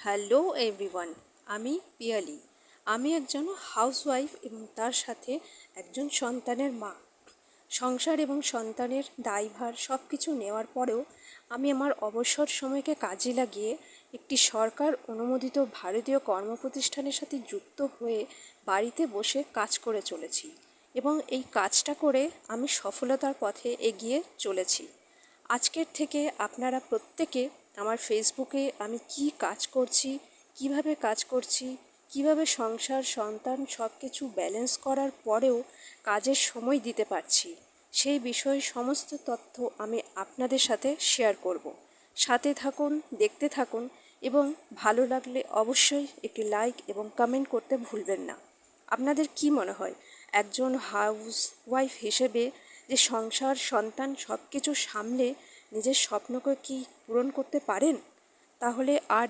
Hello everyone, আমি পিয়ালি। আমি একজন হাউসওয়াইফ এবং তার সাথে একজন সন্তানের মা। সংসার এবং সন্তানের দায়ভার সব কিছু নেওয়ার পরেও আমি আমার অবসর সময়কে কাজে লাগিয়ে একটি সরকার অনুমোদিত ভারতীয় কর্মপ্রতিষ্ঠানের সাথে যুক্ত হয়ে বাড়িতে বসে কাজ করে চলেছি এবং এই কাজটা করে আমি সফলতার পথে এগিয়ে চলেছি। আজকের থেকে আপনারা প্রত্যেকে আমার ফেসবুকে আমি কি কাজ করছি, কিভাবে কাজ করছি, কিভাবে সংসার সন্তান সব কিছু ব্যালেন্স করার পরেও কাজের সময় দিতে পারছি, সেই বিষয়ে সমস্ত তথ্য আমি আপনাদের সাথে শেয়ার করব। সাথে থাকুন, দেখতে থাকুন এবং ভালো লাগলে অবশ্যই একটি লাইক এবং কমেন্ট করতে ভুলবেন না। আপনাদের কি মনে হয় একজন হাউস ওয়াইফ হিসেবে যে সংসার সন্তান সব কিছু সামলে নিজের স্বপ্নকে কি পূরণ করতে পারেন? তাহলে আর